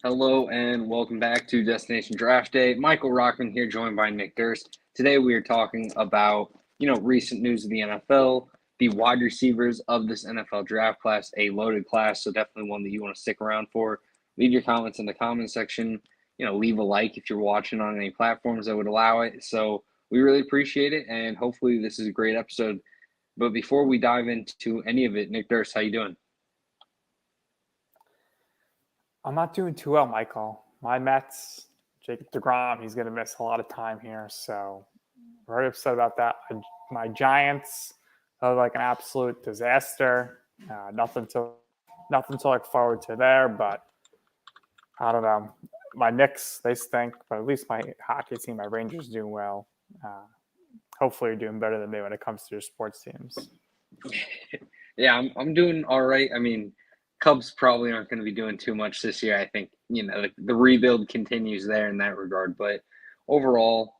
Hello and welcome back to Destination Draft Day. Michael Rochman here, joined by Nick Durst. Today we are talking about, recent news of the NFL, the wide receivers of this NFL draft class, a loaded class, so definitely one that you want to stick around for. Leave your comments in the comment section. Leave a like if you're watching on any platforms that would allow it. So we really appreciate it, and hopefully this is a great episode. But before we dive into any of it, Nick Durst, how you doing? I'm not doing too well, Michael. My Mets, Jacob deGrom, he's going to miss a lot of time here. So very upset about that. My Giants are like an absolute disaster. Nothing to look forward to there. But I don't know. My Knicks, they stink. But at least my hockey team, my Rangers, doing well. Hopefully you're doing better than me when it comes to your sports teams. Yeah, I'm doing all right. I mean, Cubs probably aren't going to be doing too much this year. I think, the rebuild continues there in that regard. But overall,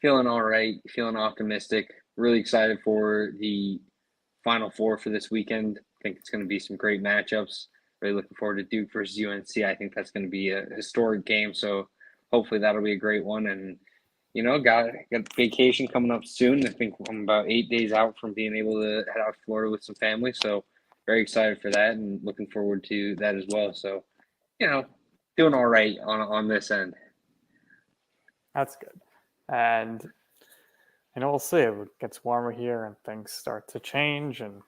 feeling all right, feeling optimistic, really excited for the Final Four for this weekend. I think it's going to be some great matchups. Really looking forward to Duke versus UNC. I think that's going to be a historic game. So hopefully that'll be a great one. And, got vacation coming up soon. I think I'm about 8 days out from being able to head out to Florida with some family. So very excited for that and looking forward to that as well. So, doing all right on this end. That's good. And, we'll see. It gets warmer here and things start to change and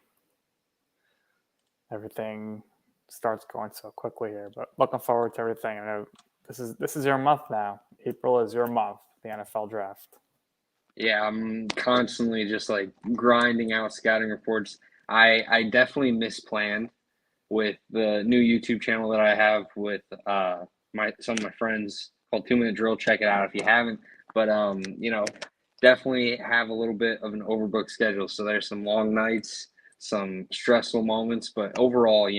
everything starts going so quickly here. But looking forward to everything. I know this is your month now. April is your month, the NFL draft. Yeah, I'm constantly just like grinding out scouting reports. I definitely misplanned with the new YouTube channel that I have with some of my friends called 2 Minute Drill. Check it out if you haven't. But definitely have a little bit of an overbooked schedule. So there's some long nights, some stressful moments. But overall,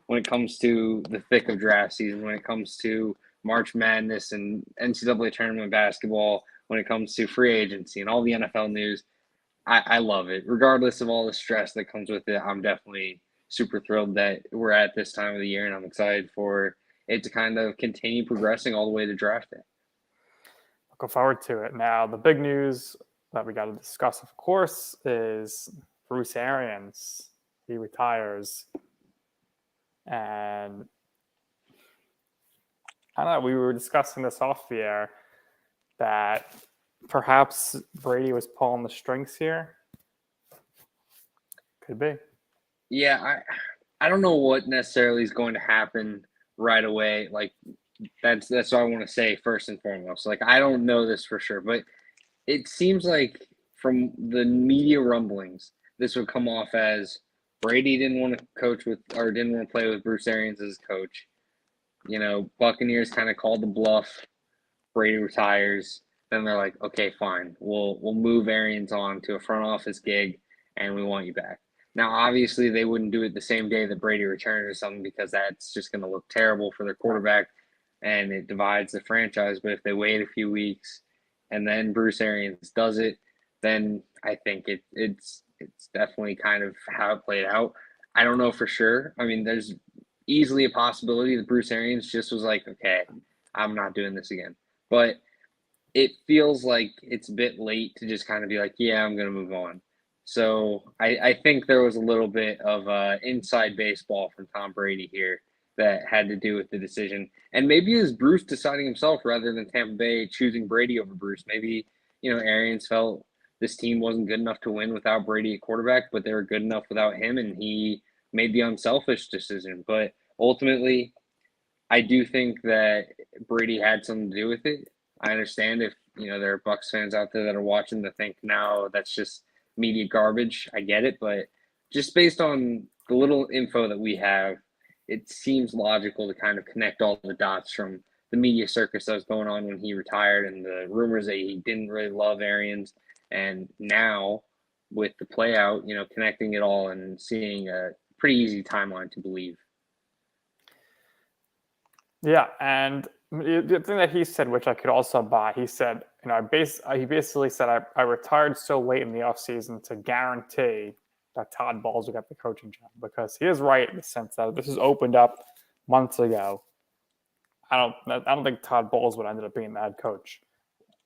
when it comes to the thick of draft season, when it comes to March Madness and NCAA tournament basketball, when it comes to free agency and all the NFL news, I love it. Regardless of all the stress that comes with it, I'm definitely super thrilled that we're at this time of the year, and I'm excited for it to kind of continue progressing all the way to draft day. Looking forward to it. Now, the big news that we got to discuss, of course, is Bruce Ariens. He retires. And I don't know, we were discussing this off the air that perhaps Brady was pulling the strings here. Could be. Yeah, I don't know what necessarily is going to happen right away. Like that's what I want to say first and foremost. Like I don't know this for sure, but it seems like from the media rumblings, this would come off as Brady didn't want to didn't want to play with Bruce Arians as coach. Buccaneers kind of called the bluff. Brady retires. Then they're like, okay, fine. We'll move Arians on to a front office gig, and we want you back. Now, obviously, they wouldn't do it the same day that Brady returned or something because that's just going to look terrible for their quarterback, and it divides the franchise. But if they wait a few weeks and then Bruce Arians does it, then I think it's definitely kind of how it played out. I don't know for sure. I mean, there's easily a possibility that Bruce Arians just was like, okay, I'm not doing this again. But it feels like it's a bit late to just kind of be like, yeah, I'm going to move on. So I think there was a little bit of inside baseball from Tom Brady here that had to do with the decision. And maybe it was Bruce deciding himself rather than Tampa Bay choosing Brady over Bruce. Maybe, Arians felt this team wasn't good enough to win without Brady at quarterback, but they were good enough without him, and he made the unselfish decision. But ultimately, I do think that Brady had something to do with it. I understand if, there are Bucs fans out there that are watching that think, no, that's just media garbage. I get it. But just based on the little info that we have, it seems logical to kind of connect all the dots from the media circus that was going on when he retired and the rumors that he didn't really love Arians. And now with the play out, connecting it all and seeing a pretty easy timeline to believe. Yeah, and the thing that he said, which I could also buy, he said, he basically said, I retired so late in the offseason to guarantee that Todd Bowles would get the coaching job, because he is right in the sense that this was opened up months ago. don't think Todd Bowles would end up being the head coach.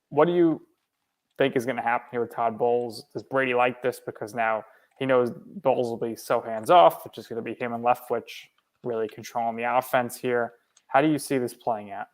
What do you think is going to happen here with Todd Bowles? Does Brady like this because now he knows Bowles will be so hands off? It's just going to be him and Leftwich really controlling the offense here. How do you see this playing out?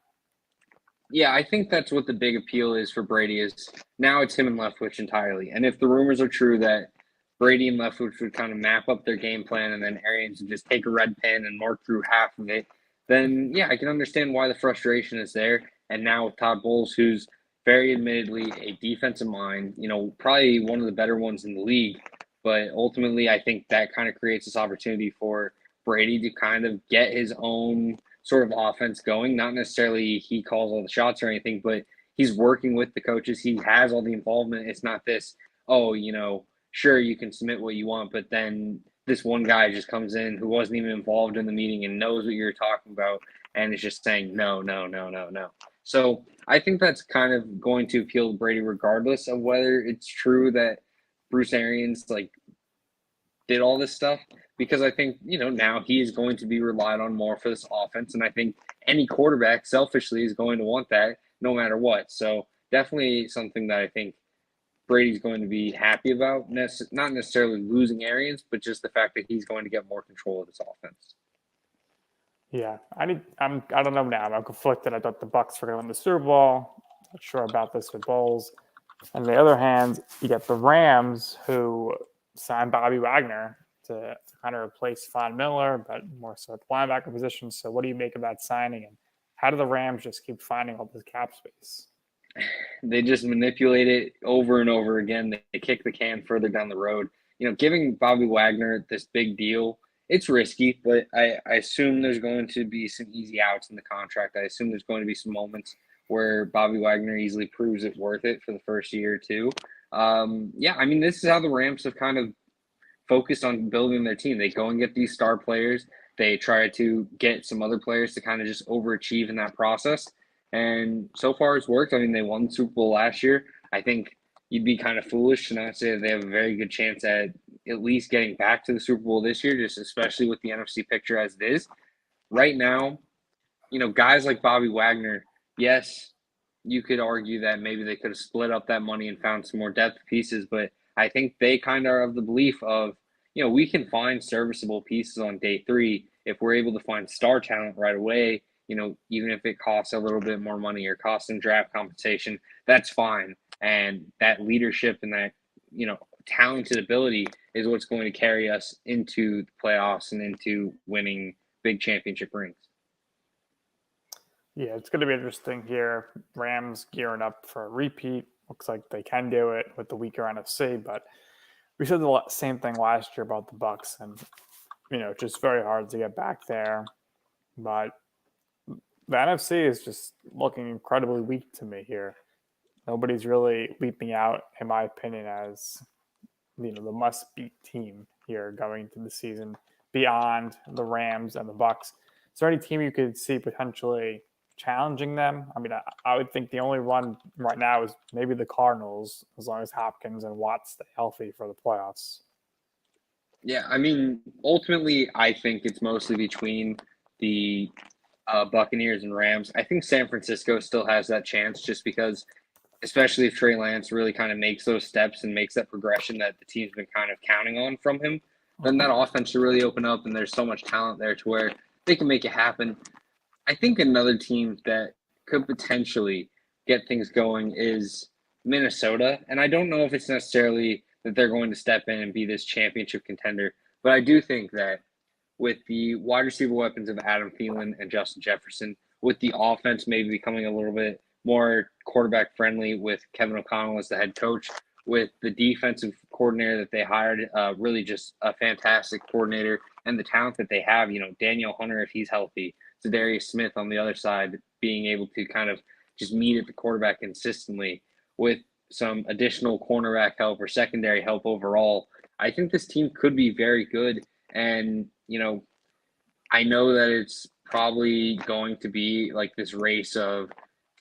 Yeah, I think that's what the big appeal is for Brady is now it's him and Leftwich entirely. And if the rumors are true that Brady and Leftwich would kind of map up their game plan and then Ariens would just take a red pen and mark through half of it, then yeah, I can understand why the frustration is there. And now with Todd Bowles, who's very admittedly a defensive mind, probably one of the better ones in the league. But ultimately, I think that kind of creates this opportunity for Brady to kind of get his own sort of offense going. Not necessarily he calls all the shots or anything, but he's working with the coaches. He has all the involvement. It's not this, sure, you can submit what you want, but then this one guy just comes in who wasn't even involved in the meeting and knows what you're talking about and is just saying, no, no, no, no, no. So I think that's kind of going to appeal to Brady regardless of whether it's true that Bruce Arians did all this stuff, because I think, now he is going to be relied on more for this offense. And I think any quarterback selfishly is going to want that no matter what. So definitely something that I think Brady's going to be happy about, not necessarily losing Arians, but just the fact that he's going to get more control of this offense. Yeah, I don't know now. I'm conflicted. I thought the Bucs were going to win the Super Bowl. Not sure about this with Bowles. On the other hand, you get the Rams, who signed Bobby Wagner to kind of replace Von Miller, but more so at the linebacker position. So what do you make of that signing? And how do the Rams just keep finding all this cap space? They just manipulate it over and over again. They kick the can further down the road. Giving Bobby Wagner this big deal, it's risky, but I assume there's going to be some easy outs in the contract. I assume there's going to be some moments where Bobby Wagner easily proves it worth it for the first year or two. This is how the Rams have kind of focused on building their team. They go and get these star players. They try to get some other players to kind of just overachieve in that process. And so far it's worked. They won the Super Bowl last year. I think you'd be kind of foolish to not say that they have a very good chance at least getting back to the Super Bowl this year, just especially with the NFC picture as it is. Right now, guys like Bobby Wagner, yes, you could argue that maybe they could have split up that money and found some more depth pieces, but I think they kind of are of the belief of, we can find serviceable pieces on day 3 if we're able to find star talent right away. Even if it costs a little bit more money or costs in draft compensation, that's fine. And that leadership and that, talented ability is what's going to carry us into the playoffs and into winning big championship rings. Yeah, it's going to be interesting here. Rams gearing up for a repeat. Looks like they can do it with the weaker NFC, but we said the same thing last year about the Bucs, and just very hard to get back there. But the NFC is just looking incredibly weak to me here. Nobody's really leaping out, in my opinion, as the must-beat team here going into the season beyond the Rams and the Bucs. Is there any team you could see potentially challenging them? I would think the only one right now is maybe the Cardinals, as long as Hopkins and Watts stay healthy for the playoffs. Yeah, ultimately, I think it's mostly between the Buccaneers and Rams. I think San Francisco still has that chance just because, especially if Trey Lance really kind of makes those steps and makes that progression that the team's been kind of counting on from him, then that offense should really open up, and there's so much talent there to where they can make it happen. I think another team that could potentially get things going is Minnesota, and I don't know if it's necessarily that they're going to step in and be this championship contender, but I do think that with the wide receiver weapons of Adam Thielen and Justin Jefferson, with the offense maybe becoming a little bit more quarterback friendly with Kevin O'Connell as the head coach, with the defensive coordinator that they hired, really just a fantastic coordinator, and the talent that they have, Daniel Hunter, if he's healthy, Zadarius Smith on the other side, being able to kind of just meet at the quarterback consistently with some additional cornerback help or secondary help overall. I think this team could be very good. And, I know that it's probably going to be like this race of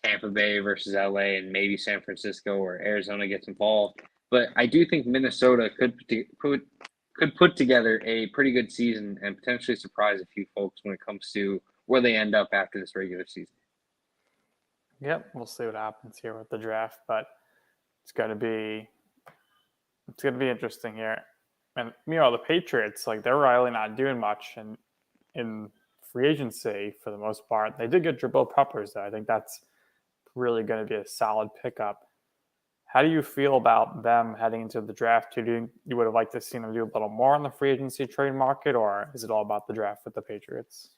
Tampa Bay versus LA and maybe San Francisco or Arizona gets involved. But I do think Minnesota could put together a pretty good season and potentially surprise a few folks when it comes to where they end up after this regular season. Yep, we'll see what happens here with the draft, but it's going to be interesting here. And the Patriots, like, they're really not doing much in free agency for the most part. They did get Jabril Peppers, though. I think that's really going to be a solid pickup. How do you feel about them heading into the draft? Do you would have liked to see them do a little more on the free agency trade market, or is it all about the draft with the Patriots?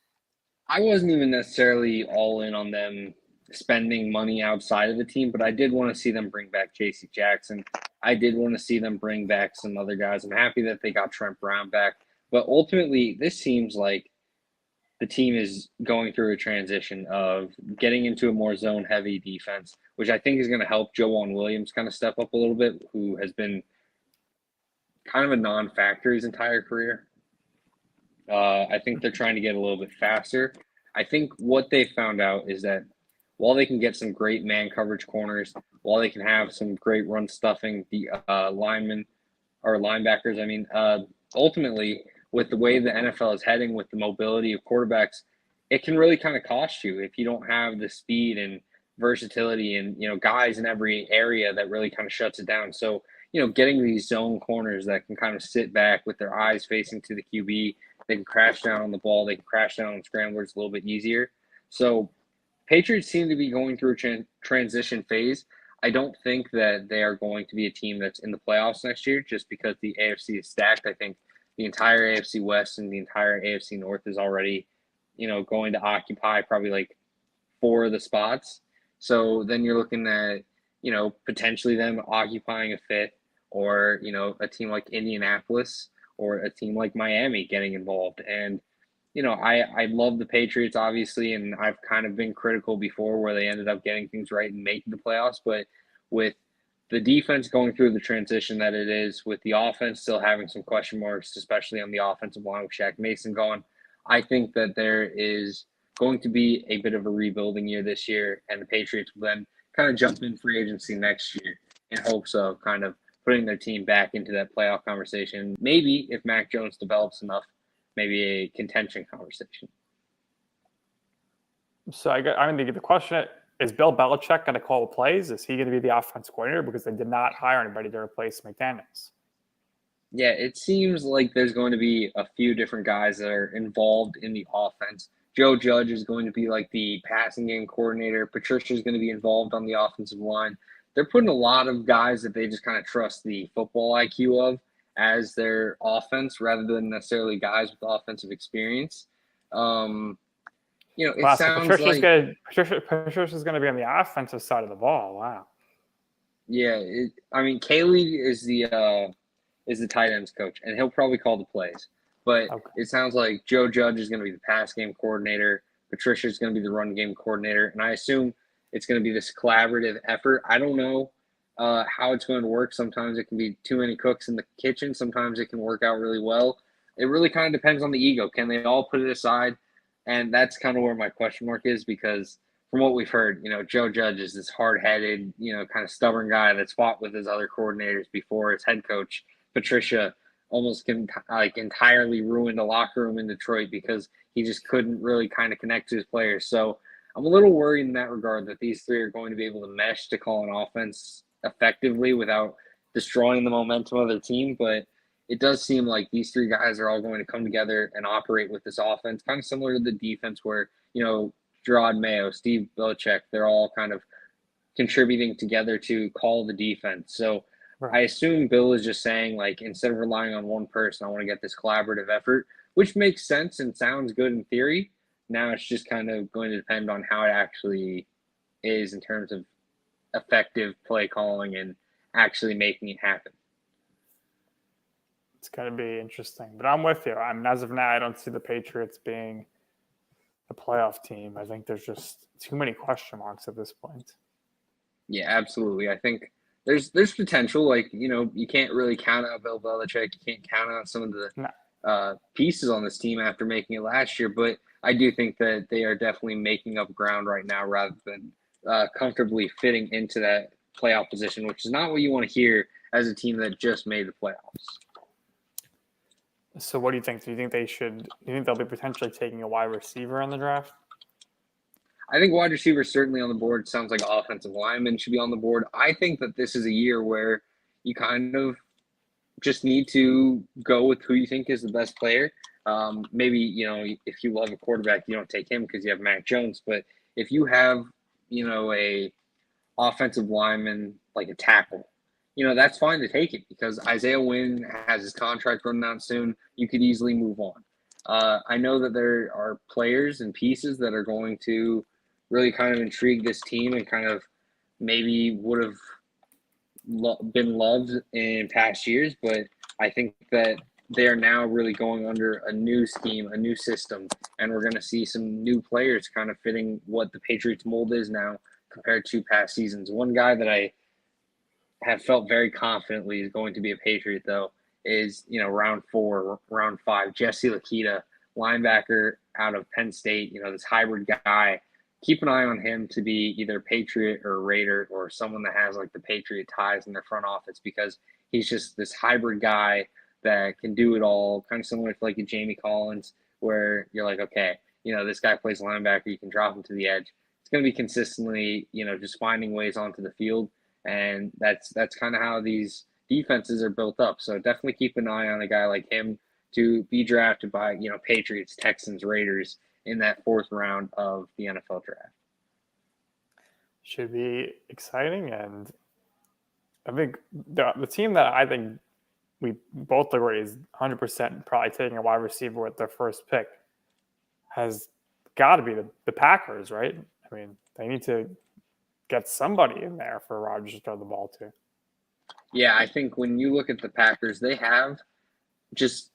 I wasn't even necessarily all in on them spending money outside of the team, but I did want to see them bring back J.C. Jackson. I did want to see them bring back some other guys. I'm happy that they got Trent Brown back. But ultimately, this seems like the team is going through a transition of getting into a more zone-heavy defense, which I think is going to help Jahan Williams kind of step up a little bit, who has been kind of a non-factor his entire career. I think they're trying to get a little bit faster. I think what they found out is that while they can get some great man coverage corners, while they can have some great run stuffing, the linebackers, ultimately, with the way the NFL is heading with the mobility of quarterbacks, it can really kind of cost you if you don't have the speed and versatility and, guys in every area that really kind of shuts it down. So, getting these zone corners that can kind of sit back with their eyes facing to the QB, they can crash down on the ball, they can crash down on scramblers a little bit easier. So Patriots seem to be going through a transition phase. I don't think that they are going to be a team that's in the playoffs next year just because the AFC is stacked. I think the entire AFC West and the entire AFC North is already, going to occupy probably like 4 of the spots. So then you're looking at, potentially them occupying a 5th or, a team like Indianapolis or a team like Miami getting involved. And, I love the Patriots, obviously, and I've kind of been critical before where they ended up getting things right and making the playoffs. But with the defense going through the transition that it is, with the offense still having some question marks, especially on the offensive line with Shaq Mason gone, I think that there is going to be a bit of a rebuilding year this year, and the Patriots will then kind of jump in free agency next year in hopes of kind of putting their team back into that playoff conversation. Maybe if Mac Jones develops enough, maybe a contention conversation. So the question is Bill Belichick going to call the plays? Is he going to be the offense coordinator because they did not hire anybody to replace McDaniels? Yeah, it seems like there's going to be a few different guys that are involved in the offense. Joe Judge is going to be like the passing game coordinator. Patricia is going to be involved on the offensive line. They're putting a lot of guys that they just kind of trust the football IQ of as their offense rather than necessarily guys with offensive experience. It sounds like Patricia's going to be on the offensive side of the ball. Wow. Yeah, Kaylee is the tight ends coach, and he'll probably call the plays. But It sounds like Joe Judge is going to be the pass game coordinator. Patricia is going to be the run game coordinator, and I assume it's going to be this collaborative effort. I don't know how it's going to work. Sometimes it can be too many cooks in the kitchen. Sometimes it can work out really well. It really kind of depends on the ego. Can they all put it aside? And that's kind of where my question mark is because from what we've heard, Joe Judge is this hard-headed, kind of stubborn guy that's fought with his other coordinators before as head coach. Patricia almost entirely ruined a locker room in Detroit because he just couldn't really kind of connect to his players. So I'm a little worried in that regard that these three are going to be able to mesh to call an offense effectively without destroying the momentum of their team. But it does seem like these 3 guys are all going to come together and operate with this offense, kind of similar to the defense where, Gerard Mayo, Steve Belichick, they're all kind of contributing together to call the defense. So I assume Bill is just saying, instead of relying on one person, I want to get this collaborative effort, which makes sense and sounds good in theory. Now it's just kind of going to depend on how it actually is in terms of effective play calling and actually making it happen. It's going to be interesting, but I'm with you. As of now, I don't see the Patriots being a playoff team. I think there's just too many question marks at this point. Yeah, absolutely. I think there's potential. You can't really count out Bill Belichick. You can't count out some of the pieces on this team after making it last year. But I do think that they are definitely making up ground right now rather than comfortably fitting into that playoff position, which is not what you want to hear as a team that just made the playoffs. So what do you think? Do you think they'll be potentially taking a wide receiver in the draft? I think wide receiver is certainly on the board. Sounds like offensive lineman should be on the board. I think that this is a year where you kind of just need to go with who you think is the best player. Maybe, if you love a quarterback, you don't take him because you have Mac Jones. But if you have, a offensive lineman, like a tackle, that's fine to take it because Isaiah Wynn has his contract running out soon. You could easily move on. I know that there are players and pieces that are going to really kind of intrigue this team and kind of maybe would have been loved in past years, but I think that they are now really going under a new scheme, a new system, and we're going to see some new players kind of fitting what the Patriots mold is now compared to past seasons. One guy that I have felt very confidently is going to be a Patriot, though, is, round 4, round 5, Jesse Lakita, linebacker out of Penn State, this hybrid guy. Keep an eye on him to be either Patriot or Raider or someone that has like the Patriot ties in their front office because he's just this hybrid guy that can do it all, kind of similar to like a Jamie Collins, where you're like, okay, this guy plays linebacker, you can drop him to the edge. It's going to be consistently, just finding ways onto the field, and that's kind of how these defenses are built up. So definitely keep an eye on a guy like him to be drafted by, Patriots, Texans, Raiders in that 4th round of the NFL draft. Should be exciting, and I think the team that I think we both agree is 100% probably taking a wide receiver with their first pick has got to be the Packers, right? I mean, they need to get somebody in there for Rodgers to throw the ball to. Yeah, I think when you look at the Packers, they have just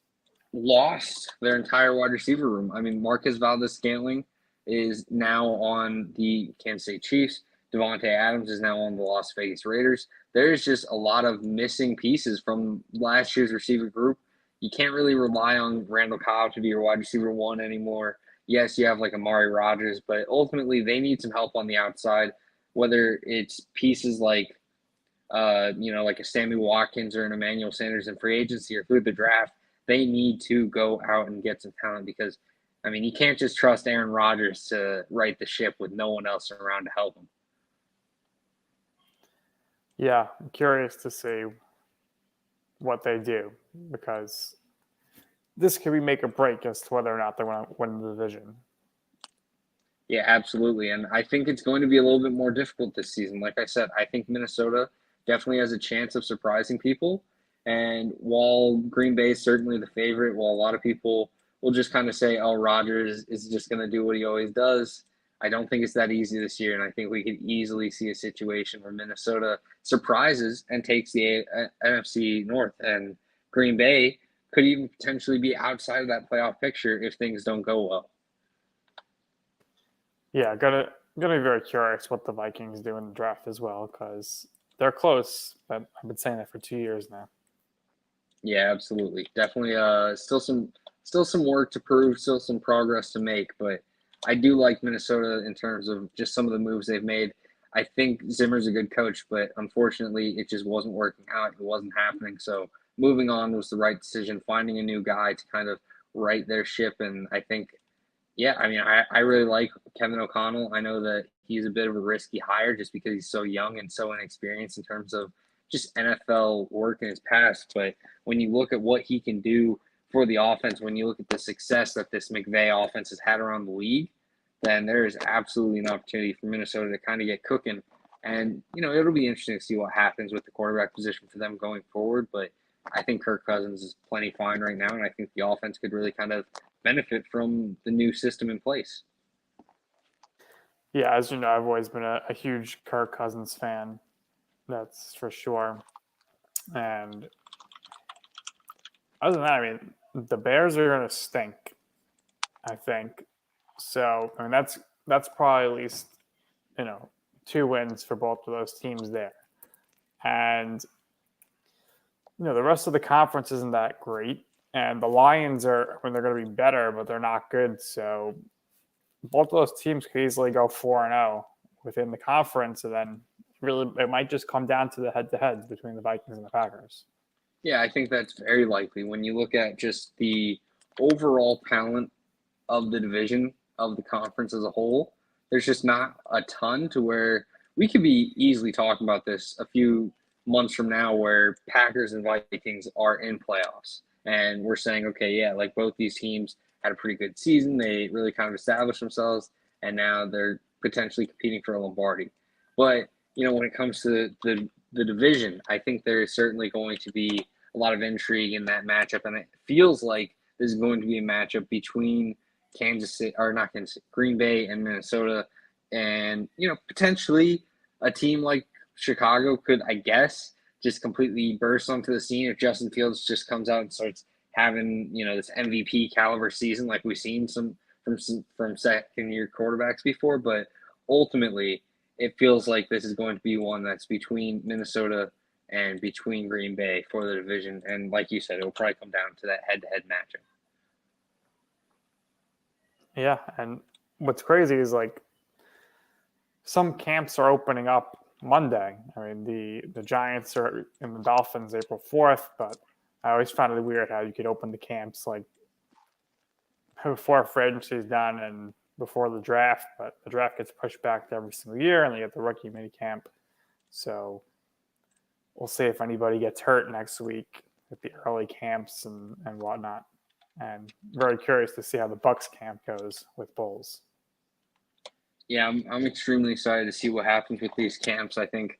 lost their entire wide receiver room. I mean, Marquez Valdes-Scantling is now on the Kansas City Chiefs. Devontae Adams is now on the Las Vegas Raiders. There's just a lot of missing pieces from last year's receiver group. You can't really rely on Randall Cobb to be your wide receiver 1 anymore. Yes, you have like Amari Rodgers, but ultimately they need some help on the outside, whether it's pieces like, like a Sammy Watkins or an Emmanuel Sanders in free agency or through the draft. They need to go out and get some talent because, I mean, you can't just trust Aaron Rodgers to right the ship with no one else around to help him. Yeah, I'm curious to see what they do because this could be make or break as to whether or not they want to win the division. Yeah, absolutely. And I think it's going to be a little bit more difficult this season. Like I said, I think Minnesota definitely has a chance of surprising people. And while Green Bay is certainly the favorite, while a lot of people will just kind of say, oh, Rodgers is just going to do what he always does, I don't think it's that easy this year. And I think we could easily see a situation where Minnesota surprises and takes the NFC North. And Green Bay could even potentially be outside of that playoff picture if things don't go well. Yeah, gonna be very curious what the Vikings do in the draft as well because they're close, but I've been saying that for 2 years now. Yeah, absolutely. Definitely still some work to prove, still some progress to make, but I do like Minnesota in terms of just some of the moves they've made. I think Zimmer's a good coach, but unfortunately it just wasn't working out. It wasn't happening. So moving on was the right decision, finding a new guy to kind of right their ship. And I think, yeah, I mean, I really like Kevin O'Connell. I know that he's a bit of a risky hire just because he's so young and so inexperienced in terms of just NFL work in his past. But when you look at what he can do for the offense, when you look at the success that this McVay offense has had around the league, then there is absolutely an opportunity for Minnesota to kind of get cooking. And, it'll be interesting to see what happens with the quarterback position for them going forward. But I think Kirk Cousins is plenty fine right now, and I think the offense could really kind of benefit from the new system in place. Yeah, as you know, I've always been a huge Kirk Cousins fan. That's for sure. And other than that, I mean, the Bears are going to stink, I think. So, I mean, that's probably at least, 2 wins for both of those teams there. And, the rest of the conference isn't that great. And the Lions they're going to be better, but they're not good. So both of those teams could easily go 4-0 within the conference. And then really it might just come down to the head-to-heads between the Vikings and the Packers. Yeah, I think that's very likely. When you look at just the overall talent of the division, of the conference as a whole, there's just not a ton to where we could be easily talking about this a few months from now where Packers and Vikings are in playoffs. And we're saying, okay, yeah, like both these teams had a pretty good season. They really kind of established themselves, and now they're potentially competing for a Lombardi. But, when it comes to the division, I think there is certainly going to be a lot of intrigue in that matchup. And it feels like this is going to be a matchup between Green Bay and Minnesota. And, potentially a team like Chicago could, I guess, just completely burst onto the scene if Justin Fields just comes out and starts having, this MVP caliber season like we've seen from second-year quarterbacks before. But ultimately, it feels like this is going to be one that's between Minnesota and between Green Bay for the division. And like you said, it will probably come down to that head-to-head matchup. Yeah, and what's crazy is like some camps are opening up Monday. I mean, the Giants are in the Dolphins April 4th, but I always found it weird how you could open the camps like before free agency is done and before the draft, but the draft gets pushed back to every single year, and they get the rookie mini camp. So we'll see if anybody gets hurt next week with the early camps and whatnot. And very curious to see how the Bucs camp goes with Bulls. Yeah, I'm extremely excited to see what happens with these camps. I think,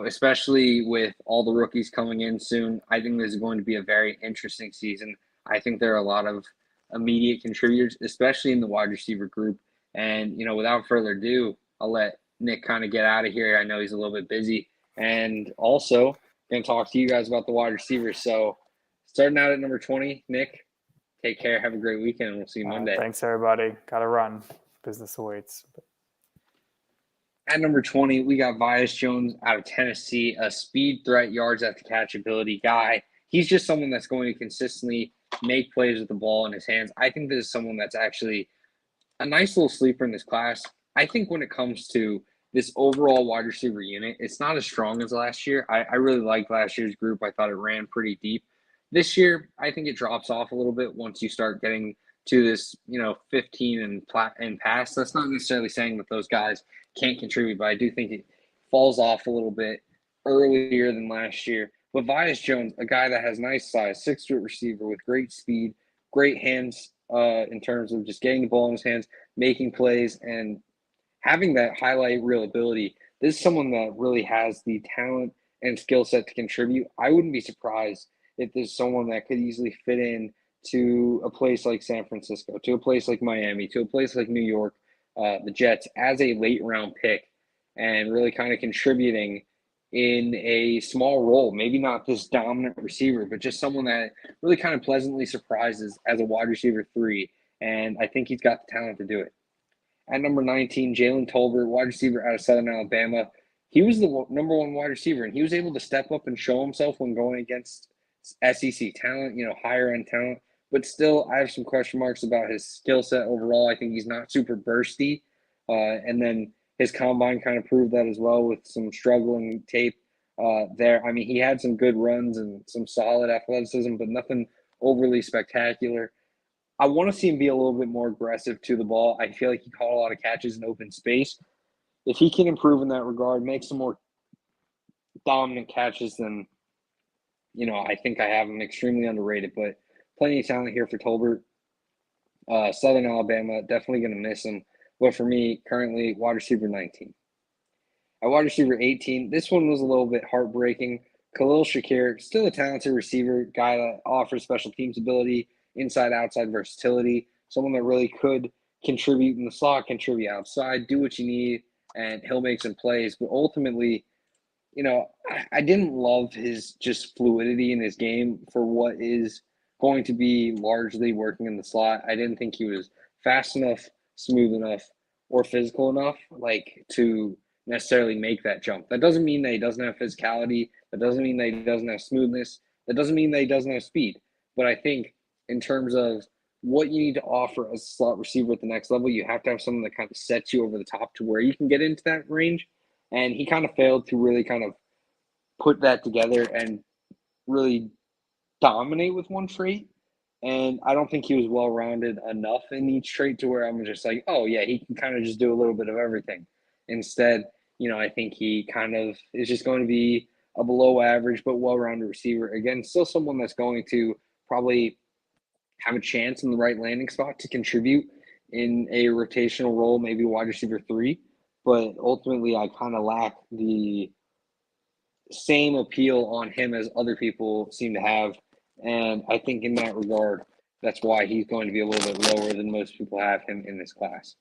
especially with all the rookies coming in soon, I think this is going to be a very interesting season. I think there are a lot of immediate contributors, especially in the wide receiver group. And, without further ado, I'll let Nick kind of get out of here. I know he's a little bit busy. And also, going to talk to you guys about the wide receivers. So, starting out at number 20, Nick, take care. Have a great weekend, and we'll see you Monday. Thanks, everybody. Got to run. Business awaits. At number 20, we got Vias Jones out of Tennessee, a speed threat, yards after catch ability guy. He's just someone that's going to consistently make plays with the ball in his hands. I think this is someone that's actually a nice little sleeper in this class. I think when it comes to this overall wide receiver unit, it's not as strong as last year. I really liked last year's group. I thought it ran pretty deep. This year, I think it drops off a little bit once you start getting to this, 15 and pass. That's not necessarily saying that those guys can't contribute, but I do think it falls off a little bit earlier than last year. But Vias Jones, a guy that has nice size, 6-foot receiver with great speed, great hands in terms of just getting the ball in his hands, making plays, and having that highlight reel ability. This is someone that really has the talent and skill set to contribute. I wouldn't be surprised if there's someone that could easily fit in to a place like San Francisco, to a place like Miami, to a place like New York, the Jets, as a late round pick and really kind of contributing in a small role. Maybe not this dominant receiver, but just someone that really kind of pleasantly surprises as a wide receiver 3. And I think he's got the talent to do it. At number 19, Jalen Tolbert, wide receiver out of Southern Alabama. He was the number 1 wide receiver, and he was able to step up and show himself when going against SEC talent, higher end talent. But still, I have some question marks about his skill set overall. I think he's not super bursty. And then his combine kind of proved that as well with some struggling tape there. I mean, he had some good runs and some solid athleticism, but nothing overly spectacular. I want to see him be a little bit more aggressive to the ball. I feel like he caught a lot of catches in open space. If he can improve in that regard, make some more dominant catches, then, I think I have him extremely underrated. But plenty of talent here for Tolbert. Southern Alabama, definitely going to miss him. But for me, currently, wide receiver 19. At wide receiver 18, this one was a little bit heartbreaking. Khalil Shakir, still a talented receiver, guy that offers special teams ability, inside-outside versatility, someone that really could contribute in the slot, contribute outside, do what you need, and he'll make some plays. But ultimately, I didn't love his just fluidity in his game for what is going to be largely working in the slot. I didn't think he was fast enough, smooth enough, or physical enough, to necessarily make that jump. That doesn't mean that he doesn't have physicality. That doesn't mean that he doesn't have smoothness. That doesn't mean that he doesn't have speed. But I think in terms of what you need to offer as a slot receiver at the next level, you have to have someone that kind of sets you over the top to where you can get into that range. And he kind of failed to really kind of put that together and really dominate with one trait. And I don't think he was well-rounded enough in each trait to where I'm just like, oh, yeah, he can kind of just do a little bit of everything. Instead, I think he kind of is just going to be a below average but well-rounded receiver. Again, still someone that's going to probably have a chance in the right landing spot to contribute in a rotational role, maybe wide receiver 3. But ultimately, I kind of lack the same appeal on him as other people seem to have. And I think in that regard, that's why he's going to be a little bit lower than most people have him in this class.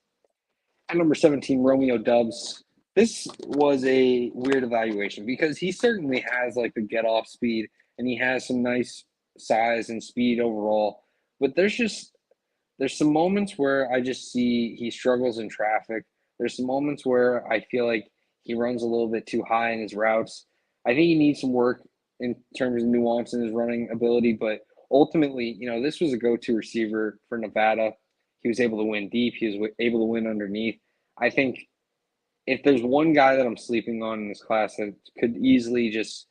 At number 17, Romeo Dubs. This was a weird evaluation because he certainly has like the get off speed and he has some nice size and speed overall. But there's some moments where I just see he struggles in traffic. There's some moments where I feel like he runs a little bit too high in his routes. I think he needs some work in terms of nuance in his running ability, but ultimately, this was a go-to receiver for Nevada. He was able to win deep. He was able to win underneath. I think if there's one guy that I'm sleeping on in this class that could easily just,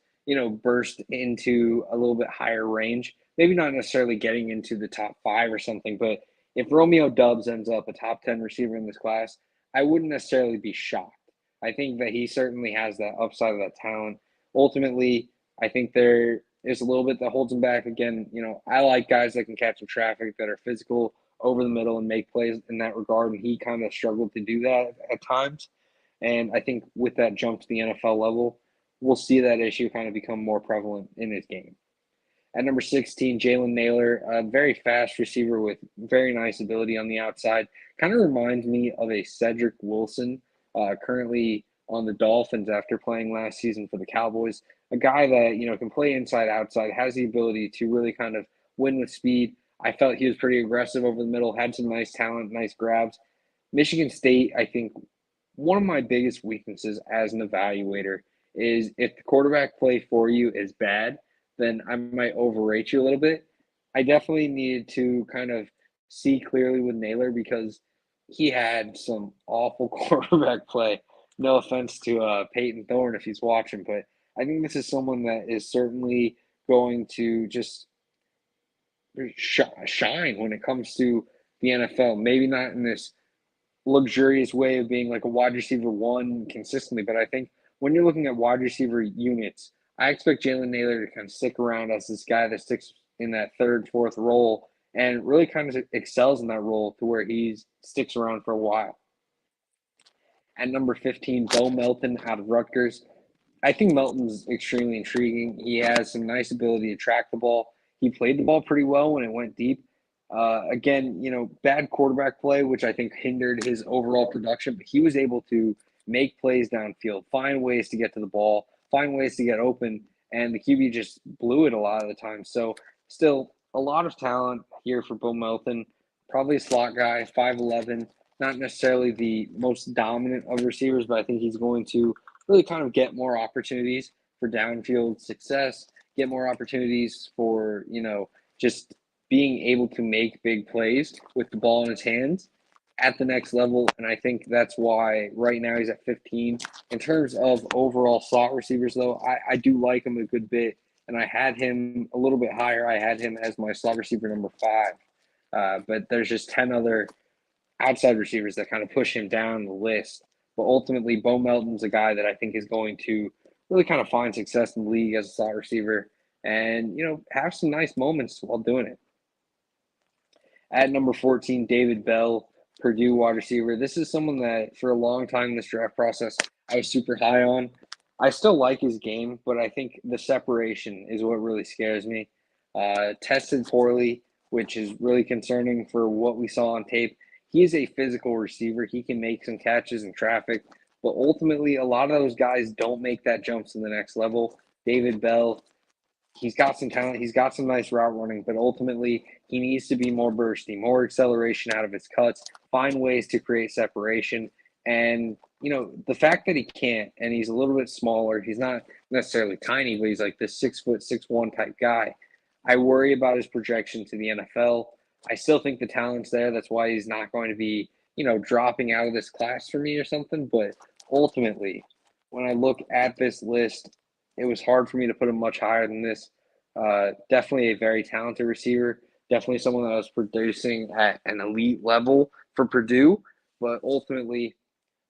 burst into a little bit higher range, maybe not necessarily getting into the top 5 or something, but if Romeo Dubs ends up a top 10 receiver in this class, I wouldn't necessarily be shocked. I think that he certainly has that upside of that talent. Ultimately, I think there is a little bit that holds him back. Again, I like guys that can catch the traffic, that are physical over the middle and make plays in that regard, and he kind of struggled to do that at times. And I think with that jump to the NFL level, we'll see that issue kind of become more prevalent in his game. At number 16, Jalen Nailor, a very fast receiver with very nice ability on the outside. Kind of reminds me of a Cedric Wilson, currently on the Dolphins after playing last season for the Cowboys. A guy that, can play inside, outside, has the ability to really kind of win with speed. I felt he was pretty aggressive over the middle, had some nice talent, nice grabs. Michigan State, I think, one of my biggest weaknesses as an evaluator is if the quarterback play for you is bad, then I might overrate you a little bit. I definitely needed to kind of see clearly with Naylor because he had some awful quarterback play. No offense to Peyton Thorne if he's watching, but I think this is someone that is certainly going to just shine when it comes to the NFL. Maybe not in this luxurious way of being like a wide receiver 1 consistently, but I think when you're looking at wide receiver units, I expect Jalen Nailor to kind of stick around as this guy that sticks in that 3rd, 4th role and really kind of excels in that role to where he sticks around for a while. At number 15, Beau Melton out of Rutgers. I think Melton's extremely intriguing. He has some nice ability to track the ball. He played the ball pretty well when it went deep. Again, bad quarterback play, which I think hindered his overall production, but he was able to make plays downfield, find ways to get to the ball, find ways to get open, and the QB just blew it a lot of the time. So still a lot of talent here for Beau Melton. Probably a slot guy, 5'11", not necessarily the most dominant of receivers, but I think he's going to really kind of get more opportunities for downfield success, get more opportunities for, just being able to make big plays with the ball in his hands at the next level. And I think that's why right now he's at 15. In terms of overall slot receivers, though, I do like him a good bit. And I had him a little bit higher. I had him as my slot receiver number 5. But there's just 10 other outside receivers that kind of push him down the list. But ultimately, Beau Melton's a guy that I think is going to really kind of find success in the league as a slot receiver and, have some nice moments while doing it. At number 14, David Bell, Purdue wide receiver. This is someone that for a long time in this draft process I was super high on. I still like his game, but I think the separation is what really scares me. Tested poorly, which is really concerning for what we saw on tape. He is a physical receiver. He can make some catches in traffic, but ultimately a lot of those guys don't make that jump to the next level. David Bell, he's got some talent. He's got some nice route running, but ultimately he needs to be more bursty, more acceleration out of his cuts, find ways to create separation. And, the fact that he can't, and he's a little bit smaller, he's not necessarily tiny, but he's like this 6'1" type guy. I worry about his projection to the NFL. I still think the talent's there. That's why he's not going to be, dropping out of this class for me or something. But ultimately, when I look at this list, it was hard for me to put him much higher than this. Definitely a very talented receiver. Definitely someone that was producing at an elite level for Purdue, but ultimately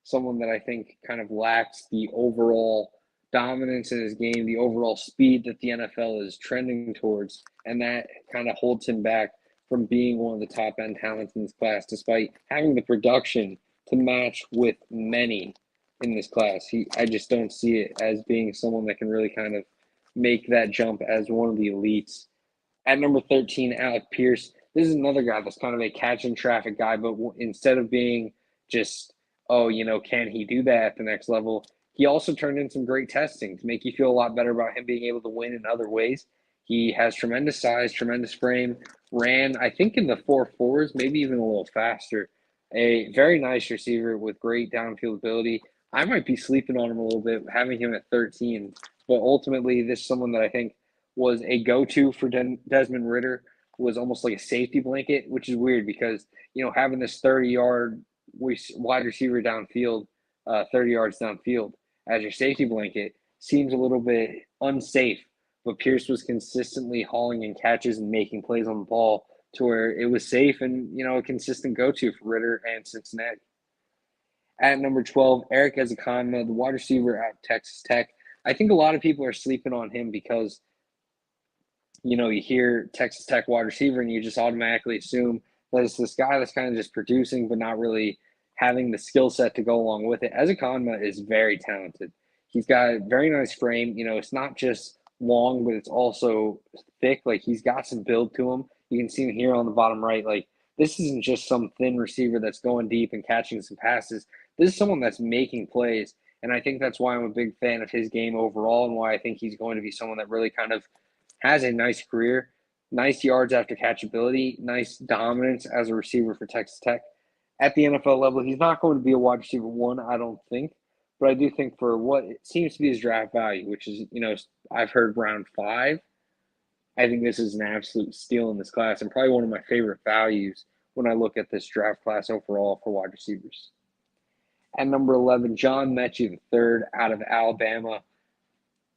someone that I think kind of lacks the overall dominance in his game, the overall speed that the NFL is trending towards, and that kind of holds him back from being one of the top end talents in this class, despite having the production to match with many in this class. I just don't see it as being someone that can really kind of make that jump as one of the elites. At number 13, Alec Pierce. This is another guy that's kind of a catch and traffic guy, but instead of being just, oh, can he do that at the next level? He also turned in some great testing to make you feel a lot better about him being able to win in other ways. He has tremendous size, tremendous frame, ran, I think, in the 4.4s, maybe even a little faster. A very nice receiver with great downfield ability. I might be sleeping on him a little bit, having him at 13, but ultimately, this is someone that I think was a go-to for Desmond Ridder, was almost like a safety blanket, which is weird because, having this 30-yard wide receiver downfield, 30 yards downfield as your safety blanket seems a little bit unsafe. But Pierce was consistently hauling in catches and making plays on the ball to where it was safe and, a consistent go-to for Ridder and Cincinnati. At number 12, Eric Ezekanma, the wide receiver at Texas Tech. I think a lot of people are sleeping on him because you hear Texas Tech wide receiver and you just automatically assume that it's this guy that's kind of just producing but not really having the skill set to go along with it. Ezekanma is very talented. He's got a very nice frame. It's not just long, but it's also thick. Like, he's got some build to him. You can see him here on the bottom right. Like, this isn't just some thin receiver that's going deep and catching some passes. This is someone that's making plays. And I think that's why I'm a big fan of his game overall and why I think he's going to be someone that really kind of has a nice career, nice yards after catchability, nice dominance as a receiver for Texas Tech. At the NFL level, he's not going to be a wide receiver one, I don't think. But I do think for what it seems to be his draft value, which is, I've heard round 5, I think this is an absolute steal in this class and probably one of my favorite values when I look at this draft class overall for wide receivers. At number 11, John Mechie III out of Alabama.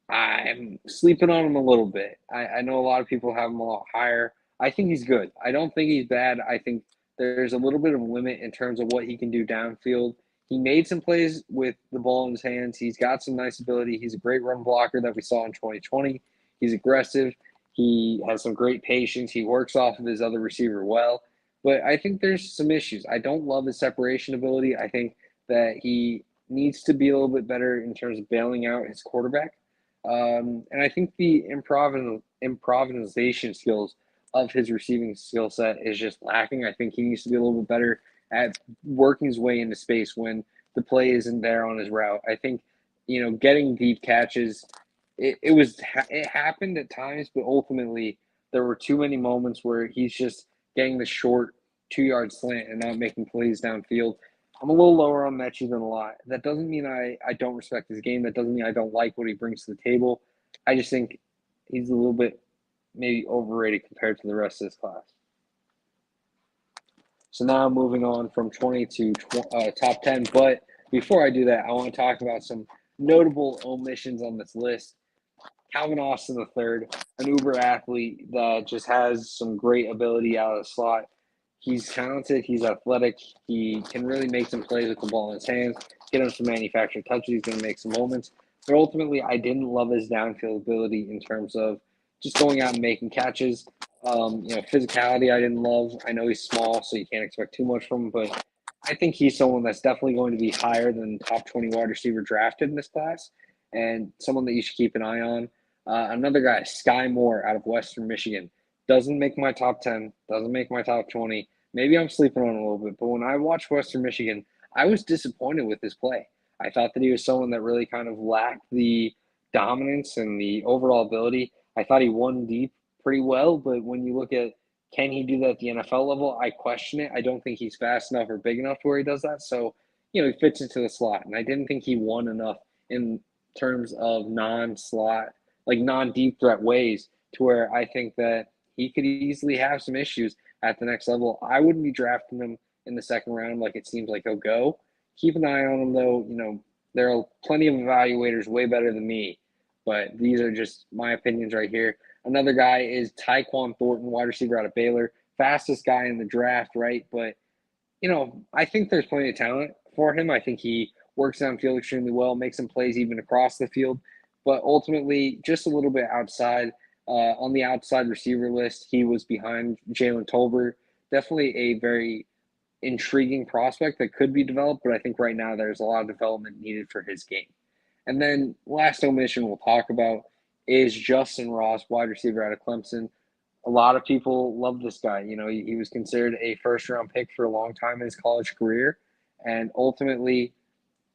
I'm sleeping on him a little bit. I know a lot of people have him a lot higher. I think he's good. I don't think he's bad. I think there's a little bit of a limit in terms of what he can do downfield. He made some plays with the ball in his hands. He's got some nice ability. He's a great run blocker that we saw in 2020. He's aggressive. He has some great patience. He works off of his other receiver well. But I think there's some issues. I don't love his separation ability. I think that he needs to be a little bit better in terms of bailing out his quarterback. And I think the improvisation skills of his receiving skill set is just lacking. I think he needs to be a little bit better at working his way into space when the play isn't there on his route. I think, getting deep catches, it happened at times, but ultimately there were too many moments where he's just getting the short 2-yard slant and not making plays downfield. I'm a little lower on Mechie than a lot. That doesn't mean I don't respect his game. That doesn't mean I don't like what he brings to the table. I just think he's a little bit maybe overrated compared to the rest of this class. So now moving on from 20 to top 10. But before I do that, I want to talk about some notable omissions on this list. Calvin Austin III, an uber athlete that just has some great ability out of the slot. He's talented. He's athletic. He can really make some plays with the ball in his hands, get him some manufactured touches. He's going to make some moments. But ultimately, I didn't love his downfield ability in terms of just going out and making catches. Physicality I didn't love. I know he's small, so you can't expect too much from him. But I think he's someone that's definitely going to be higher than top 20 wide receiver drafted in this class and someone that you should keep an eye on. Another guy, Skye Moore out of Western Michigan. Doesn't make my top 10, doesn't make my top 20. Maybe I'm sleeping on a little bit, but when I watched Western Michigan, I was disappointed with his play. I thought that he was someone that really kind of lacked the dominance and the overall ability. I thought he won deep pretty well, but when you look at can he do that at the NFL level, I question it. I don't think he's fast enough or big enough to where he does that. So, he fits into the slot, and I didn't think he won enough in terms of non-slot, like non-deep threat ways to where I think that he could easily have some issues at the next level. I wouldn't be drafting him in the second round like it seems like he'll go. Keep an eye on him, though. There are plenty of evaluators way better than me, but these are just my opinions right here. Another guy is Tyquan Thornton, wide receiver out of Baylor. Fastest guy in the draft, right? But, I think there's plenty of talent for him. I think he works downfield extremely well, makes some plays even across the field. But ultimately, just a little bit outside. On the outside receiver list, he was behind Jalen Tolbert. Definitely a very intriguing prospect that could be developed, but I think right now there's a lot of development needed for his game. And then last omission we'll talk about is Justin Ross, wide receiver out of Clemson. A lot of people love this guy. He was considered a first-round pick for a long time in his college career, and ultimately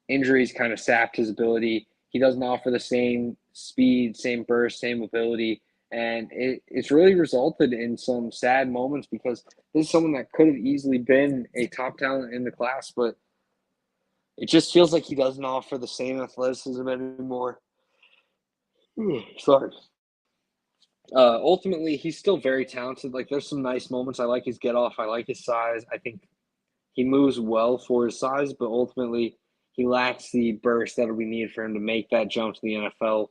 injuries kind of sapped his ability. He doesn't offer the same speed, same burst, same ability, and it's really resulted in some sad moments because this is someone that could have easily been a top talent in the class, but it just feels like he doesn't offer the same athleticism anymore. Sorry. Ultimately, he's still very talented. Like, there's some nice moments. I like his get off. I like his size. I think he moves well for his size, but ultimately he lacks the burst that'll be needed for him to make that jump to the NFL.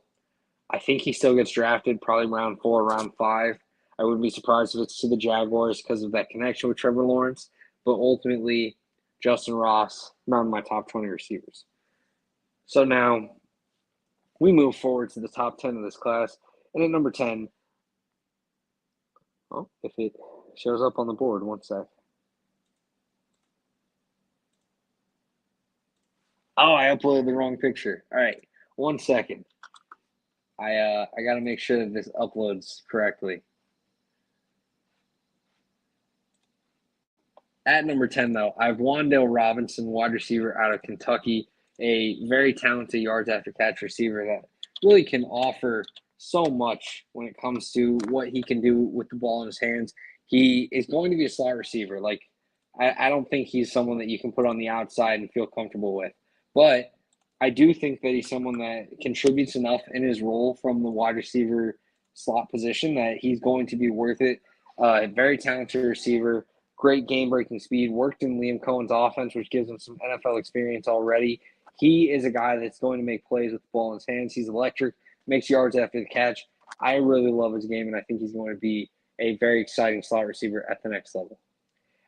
I think he still gets drafted probably round 4, round 5. I wouldn't be surprised if it's to the Jaguars because of that connection with Trevor Lawrence. But ultimately, Justin Ross, not in my top 20 receivers. So now we move forward to the top 10 of this class. And at number 10, if it shows up on the board, one sec. Oh, I uploaded the wrong picture. All right, 1 second. I got to make sure that this uploads correctly. At number 10, though, I have Wandel Robinson, wide receiver out of Kentucky, a very talented yards after catch receiver that really can offer so much when it comes to what he can do with the ball in his hands. He is going to be a slot receiver. Like, I don't think he's someone that you can put on the outside and feel comfortable with. But I do think that he's someone that contributes enough in his role from the wide receiver slot position that he's going to be worth it. Very talented receiver, great game-breaking speed, worked in Liam Cohen's offense, which gives him some NFL experience already. He is a guy that's going to make plays with the ball in his hands. He's electric, makes yards after the catch. I really love his game, and I think he's going to be a very exciting slot receiver at the next level.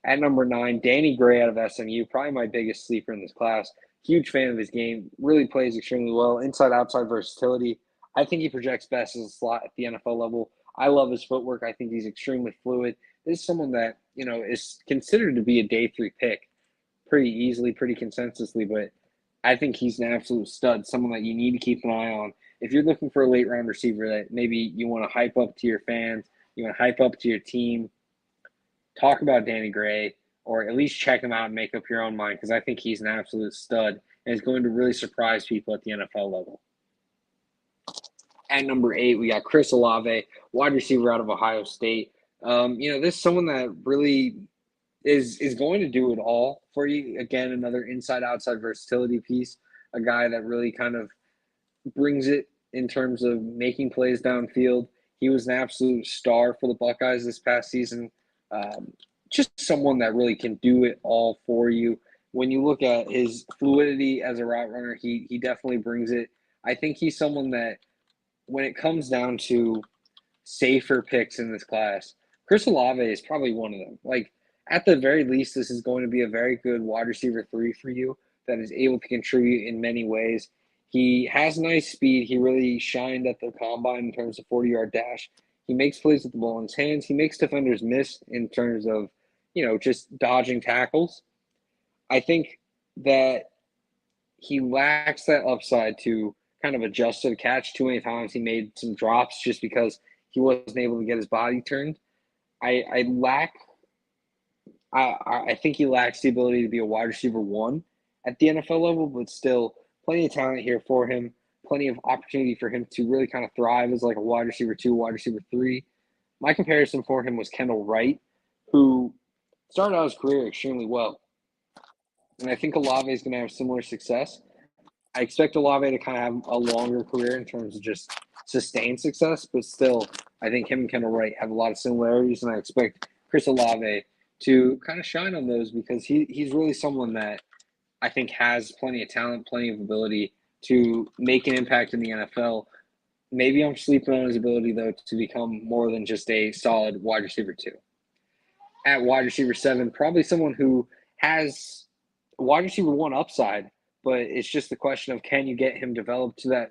At number 9, Danny Gray out of SMU, probably my biggest sleeper in this class. Huge fan of his game, really plays extremely well, inside-outside versatility. I think he projects best as a slot at the NFL level. I love his footwork. I think he's extremely fluid. This is someone that, is considered to be a day 3 pick pretty easily, pretty consensusly, but I think he's an absolute stud, someone that you need to keep an eye on. If you're looking for a late-round receiver that maybe you want to hype up to your fans, you want to hype up to your team, talk about Danny Gray, or at least check him out and make up your own mind, because I think he's an absolute stud and is going to really surprise people at the NFL level. At number 8, we got Chris Olave, wide receiver out of Ohio State. This is someone that really is going to do it all for you. Again, another inside-outside versatility piece, a guy that really kind of brings it in terms of making plays downfield. He was an absolute star for the Buckeyes this past season. Just someone that really can do it all for you. When you look at his fluidity as a route runner, he definitely brings it. I think he's someone that, when it comes down to safer picks in this class, Chris Olave is probably one of them. Like, at the very least, this is going to be a very good wide receiver 3 for you that is able to contribute in many ways. He has nice speed. He really shined at the combine in terms of 40-yard dash. He makes plays with the ball in his hands. He makes defenders miss in terms of, just dodging tackles. I think that he lacks that upside to kind of adjust to the catch. Too many times he made some drops just because he wasn't able to get his body turned. I think he lacks the ability to be a wide receiver 1 at the NFL level, but still plenty of talent here for him, plenty of opportunity for him to really kind of thrive as like a wide receiver 2, wide receiver 3. My comparison for him was Kendall Wright, who started out his career extremely well. And I think Olave is going to have similar success. I expect Olave to kind of have a longer career in terms of just sustained success, but still, I think him and Kendall Wright have a lot of similarities, and I expect Chris Olave to kind of shine on those because he's really someone that I think has plenty of talent, plenty of ability to make an impact in the NFL. maybe I'm sleeping on his ability, though, to become more than just a solid wide receiver 2. At wide receiver 7, probably someone who has wide receiver 1 upside, but it's just the question of can you get him developed to that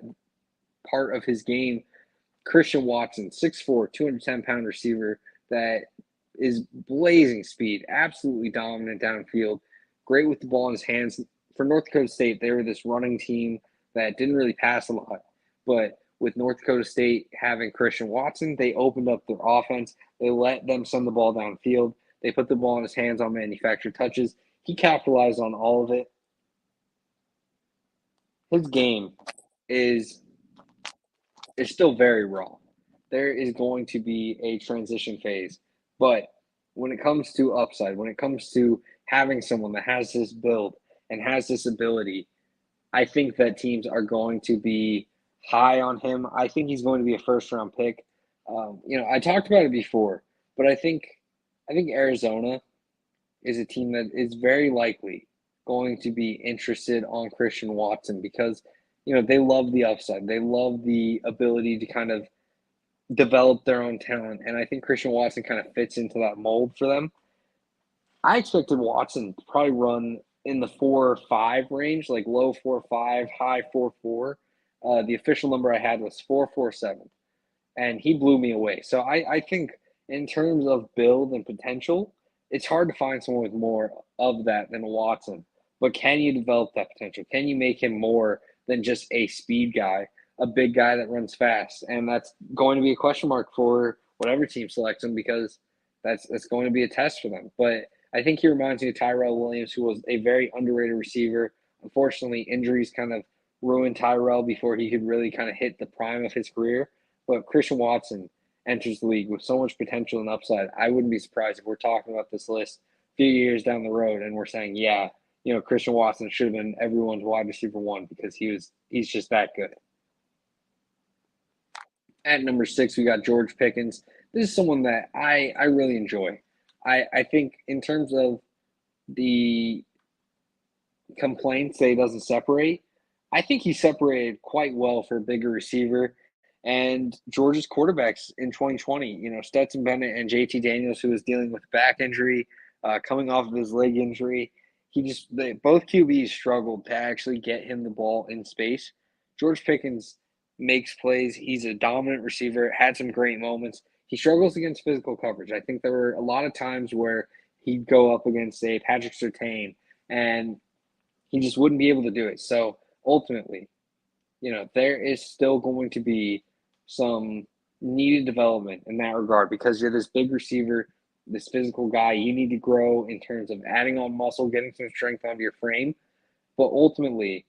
part of his game. Christian Watson, 6'4", 210-pound receiver that is blazing speed, absolutely dominant downfield, great with the ball in his hands. For North Dakota State, they were this running team that didn't really pass a lot, but with North Dakota State having Christian Watson, they opened up their offense. They let them send the ball downfield. They put the ball in his hands on manufactured touches. He capitalized on all of it. His game is still very raw. There is going to be a transition phase, but when it comes to upside, when it comes to having someone that has this build and has this ability, I think that teams are going to be high on him. I think he's going to be a first-round pick. I talked about it before, but I think Arizona is a team that is very likely going to be interested on Christian Watson because, they love the upside. They love the ability to kind of develop their own talent. And I think Christian Watson kind of fits into that mold for them. I expected Watson to probably run in the 4.5 range, like low 4.5, high 4.4. The official number I had was 4.47, and he blew me away. So I think in terms of build and potential, it's hard to find someone with more of that than Watson. But can you develop that potential? Can you make him more than just a speed guy, a big guy that runs fast? And that's going to be a question mark for whatever team selects him because that's going to be a test for them. But I think he reminds me of Tyrell Williams, who was a very underrated receiver. Unfortunately, injuries kind of ruined Tyrell before he could really kind of hit the prime of his career. But Christian Watson enters the league with so much potential and upside. I wouldn't be surprised if we're talking about this list a few years down the road and we're saying, yeah, Christian Watson should have been everyone's wide receiver 1 because he's just that good. At number 6, we got George Pickens. This is someone that I really enjoy. I think in terms of the complaints that he doesn't separate, I think he separated quite well for a bigger receiver. And Georgia's quarterbacks in 2020, Stetson Bennett and JT Daniels, who was dealing with back injury, coming off of his leg injury, both QBs struggled to actually get him the ball in space. George Pickens makes plays. He's a dominant receiver, had some great moments. He struggles against physical coverage. I think there were a lot of times where he'd go up against, say, Patrick Surtain, and he just wouldn't be able to do it. So ultimately, there is still going to be some needed development in that regard because you're this big receiver, this physical guy. You need to grow in terms of adding on muscle, getting some strength onto your frame. But ultimately,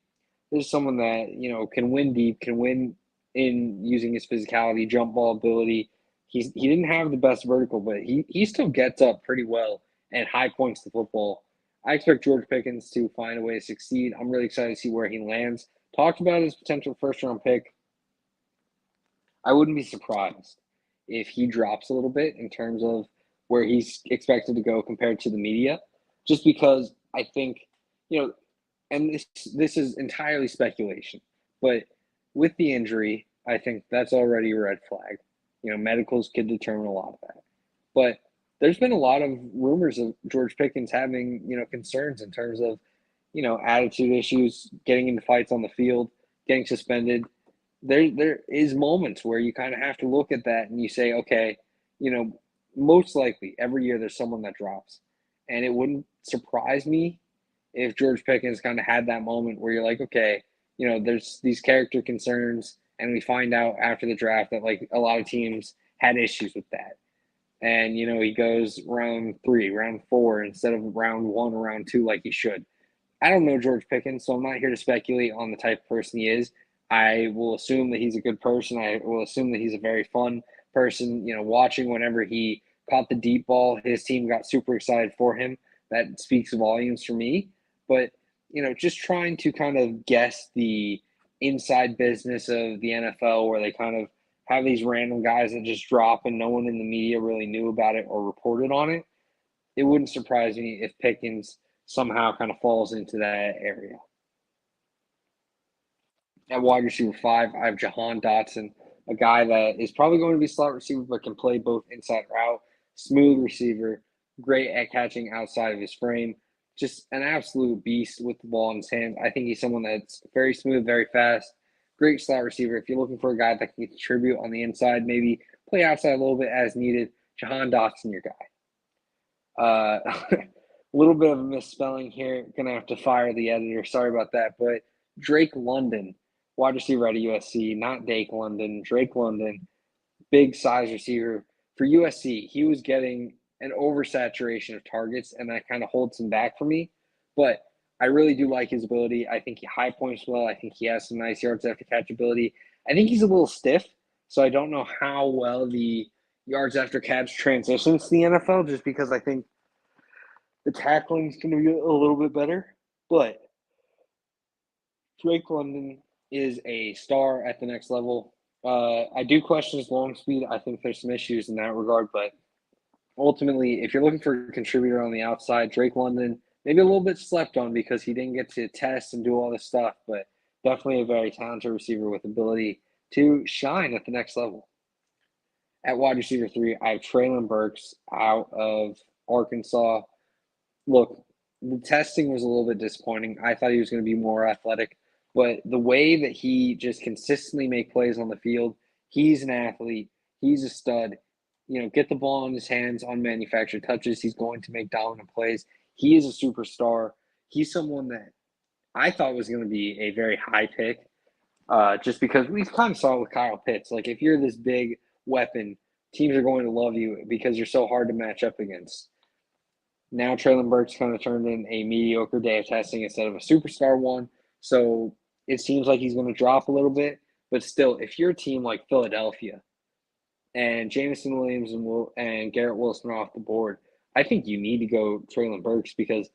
there's someone that, can win deep, can win in using his physicality, jump ball ability. He didn't have the best vertical, but he still gets up pretty well and high points the football. I expect George Pickens to find a way to succeed. I'm really excited to see where he lands. Talked about his potential first-round pick. I wouldn't be surprised if he drops a little bit in terms of where he's expected to go compared to the media, just because I think, and this is entirely speculation, but with the injury, I think that's already a red flag. Medicals could determine a lot of that. But there's been a lot of rumors of George Pickens having, concerns in terms of, attitude issues, getting into fights on the field, getting suspended. There is moments where you kind of have to look at that and you say, okay, most likely every year there's someone that drops. And it wouldn't surprise me if George Pickens kind of had that moment where you're like, okay, there's these character concerns, and we find out after the draft that like a lot of teams had issues with that. And, he goes round 3, round 4 instead of round 1 or round 2 like he should. I don't know George Pickens, so I'm not here to speculate on the type of person he is. I will assume that he's a good person. I will assume that he's a very fun person. Watching whenever he caught the deep ball, his team got super excited for him. That speaks volumes for me. But, just trying to kind of guess the inside business of the NFL where they kind of have these random guys that just drop and no one in the media really knew about it or reported on it. It wouldn't surprise me if Pickens somehow kind of falls into that area. At wide receiver 5, I have Jahan Dotson, a guy that is probably going to be slot receiver but can play both inside or out. Smooth receiver, great at catching outside of his frame. Just an absolute beast with the ball in his hands. I think he's someone that's very smooth, very fast, great slot receiver. If you're looking for a guy that can contribute on the inside, maybe play outside a little bit as needed, Jahan Dotson, your guy. A little bit of a misspelling here. Going to have to fire the editor. Sorry about that. But Drake London, wide receiver at USC, not Dake London. Drake London, big size receiver. For USC, he was getting an oversaturation of targets, and that kind of holds him back for me. But I really do like his ability. I think he high points well. I think he has some nice yards after catch ability. I think he's a little stiff, so I don't know how well the yards after catch transitions to the NFL, just because I think the tackling is going to be a little bit better. But Drake London is a star at the next level. I do question his long speed. I think there's some issues in that regard, but ultimately, if you're looking for a contributor on the outside, Drake London, maybe a little bit slept on because he didn't get to test and do all this stuff, but definitely a very talented receiver with ability to shine at the next level. At wide receiver 3, I have Treylon Burks out of Arkansas. Look, the testing was a little bit disappointing. I thought he was going to be more athletic, but the way that he just consistently make plays on the field, he's an athlete. He's a stud. Get the ball in his hands on manufactured touches. He's going to make dominant plays. He is a superstar. He's someone that I thought was going to be a very high pick, just because we kind of saw it with Kyle Pitts. Like, if you're this big weapon, teams are going to love you because you're so hard to match up against. Now Treylon Burks kind of turned in a mediocre day of testing instead of a superstar one. So it seems like he's going to drop a little bit. But still, if you're a team like Philadelphia and Jameson Williams and Garrett Wilson are off the board, I think you need to go Treylon Burks, because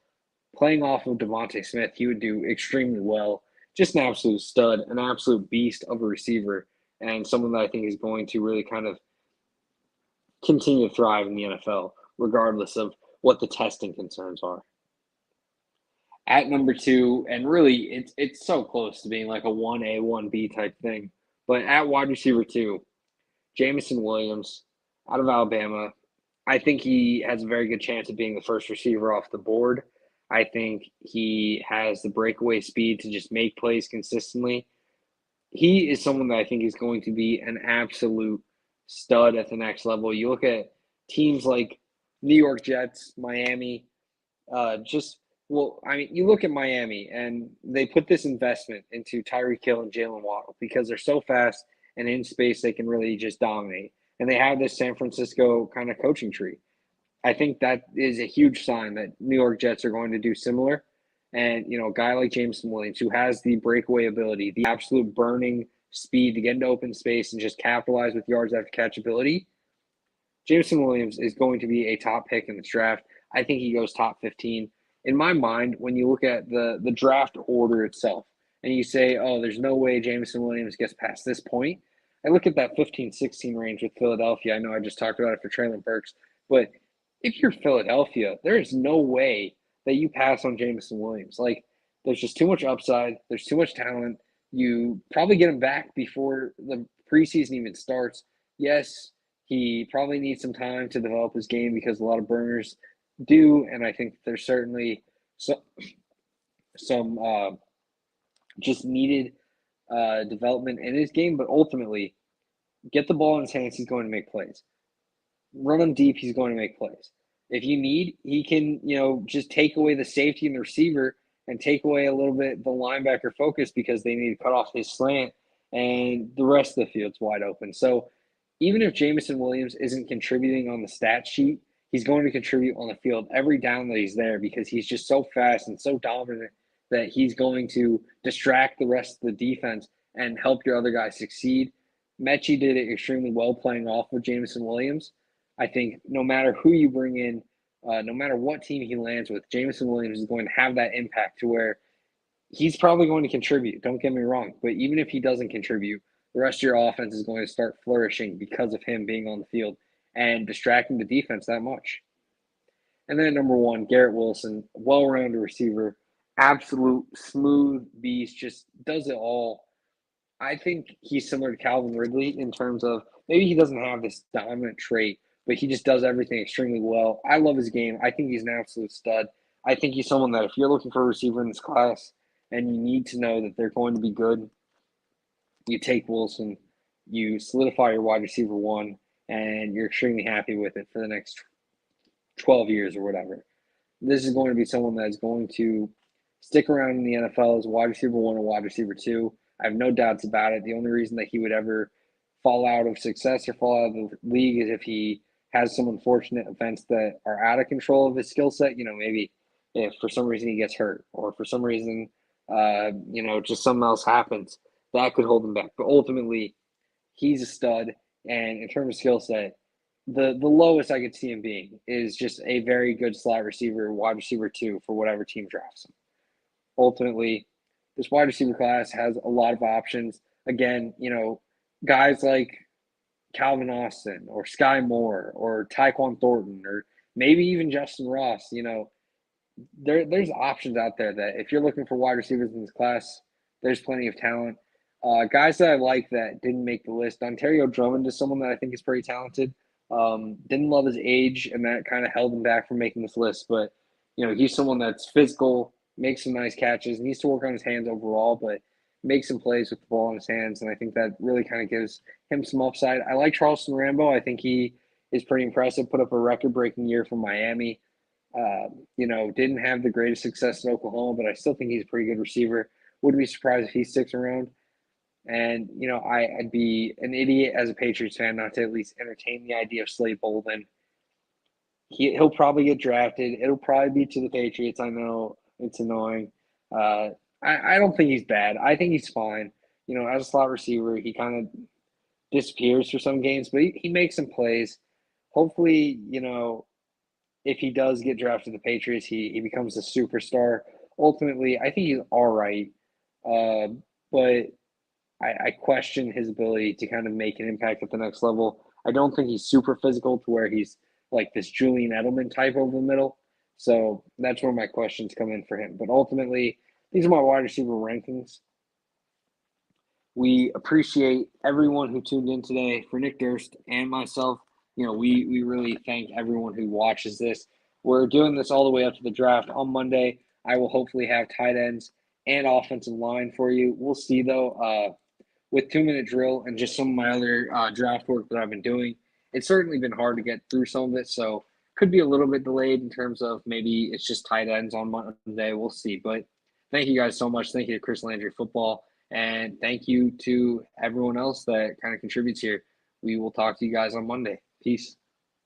playing off of Devontae Smith, he would do extremely well. Just an absolute stud, an absolute beast of a receiver, and someone that I think is going to really kind of continue to thrive in the NFL, regardless of what the testing concerns are. At number 2, and really it's so close to being like a 1A, 1B type thing, but at wide receiver 2, Jameson Williams out of Alabama. I think he has a very good chance of being the first receiver off the board. I think he has the breakaway speed to just make plays consistently. He is someone that I think is going to be an absolute stud at the next level. You look at teams like New York Jets, Miami, you look at Miami, and they put this investment into Tyreek Hill and Jalen Waddle because they're so fast and in space they can really just dominate. And they have this San Francisco kind of coaching tree. I think that is a huge sign that New York Jets are going to do similar. And, a guy like Jameson Williams, who has the breakaway ability, the absolute burning speed to get into open space and just capitalize with yards after catch ability, Jameson Williams is going to be a top pick in this draft. I think he goes top 15. In my mind, when you look at the draft order itself and you say, oh, there's no way Jameson Williams gets past this point, I look at that 15-16 range with Philadelphia. I know I just talked about it for Treylon Burks, but if you're Philadelphia, there is no way that you pass on Jameson Williams. Like, there's just too much upside. There's too much talent. You probably get him back before the preseason even starts. Yes, he probably needs some time to develop his game because a lot of burners do, and I think there's certainly some just needed development in his game, but ultimately, get the ball in his hands, he's going to make plays. Run him deep, he's going to make plays. If you need, he can, just take away the safety and the receiver and take away a little bit the linebacker focus because they need to cut off his slant, and the rest of the field's wide open. So even if Jameson Williams isn't contributing on the stat sheet, he's going to contribute on the field every down that he's there because he's just so fast and so dominant that he's going to distract the rest of the defense and help your other guys succeed. Mechie did it extremely well playing off of Jameson Williams. I think no matter who you bring in, no matter what team he lands with, Jameson Williams is going to have that impact to where he's probably going to contribute. Don't get me wrong. But even if he doesn't contribute, the rest of your offense is going to start flourishing because of him being on the field and distracting the defense that much. And then number 1, Garrett Wilson, well-rounded receiver, absolute smooth beast, just does it all. I think he's similar to Calvin Ridley in terms of maybe he doesn't have this dominant trait, but he just does everything extremely well. I love his game. I think he's an absolute stud. I think he's someone that if you're looking for a receiver in this class and you need to know that they're going to be good, you take Wilson, you solidify your wide receiver one, and you're extremely happy with it for the next 12 years or whatever. This is going to be someone that is going to stick around in the NFL as a wide receiver one or wide receiver two. I have no doubts about it. The only reason that he would ever fall out of success or fall out of the league is if he has some unfortunate events that are out of control of his skill set. Maybe if for some reason he gets hurt or for some reason, just something else happens that could hold him back. But ultimately, he's a stud. And in terms of skill set, the lowest I could see him being is just a very good slot receiver, wide receiver two for whatever team drafts him. Ultimately, this wide receiver class has a lot of options. Again, guys like Calvin Austin or Skye Moore or Tyquan Thornton or maybe even Justin Ross, there's options out there that if you're looking for wide receivers in this class, there's plenty of talent. Guys that I like that didn't make the list. Ontario Drummond is someone that I think is pretty talented. Didn't love his age, and that kind of held him back from making this list. But, he's someone that's physical, makes some nice catches, needs to work on his hands overall, but makes some plays with the ball in his hands. And I think that really kind of gives him some upside. I like Charleston Rambo. I think he is pretty impressive. Put up a record-breaking year for Miami. Didn't have the greatest success in Oklahoma, but I still think he's a pretty good receiver. Wouldn't be surprised if he sticks around. And, I'd be an idiot as a Patriots fan not to at least entertain the idea of Slade Bolden. He'll probably get drafted. It'll probably be to the Patriots. I know it's annoying. I don't think he's bad. I think he's fine. As a slot receiver, he kind of disappears for some games, but he makes some plays. Hopefully, if he does get drafted to the Patriots, he becomes a superstar. Ultimately, I think he's all right. But I question his ability to kind of make an impact at the next level. I don't think he's super physical to where he's like this Julian Edelman type over the middle. So that's where my questions come in for him. But ultimately, these are my wide receiver rankings. We appreciate everyone who tuned in today. For Nick Durst and myself, we really thank everyone who watches this. We're doing this all the way up to the draft on Monday. I will hopefully have tight ends and offensive line for you. We'll see, though. With 2-minute drill and just some of my other draft work that I've been doing, it's certainly been hard to get through some of it. So could be a little bit delayed in terms of maybe it's just tight ends on Monday. We'll see. But thank you guys so much. Thank you to Chris Landry Football. And thank you to everyone else that kind of contributes here. We will talk to you guys on Monday. Peace.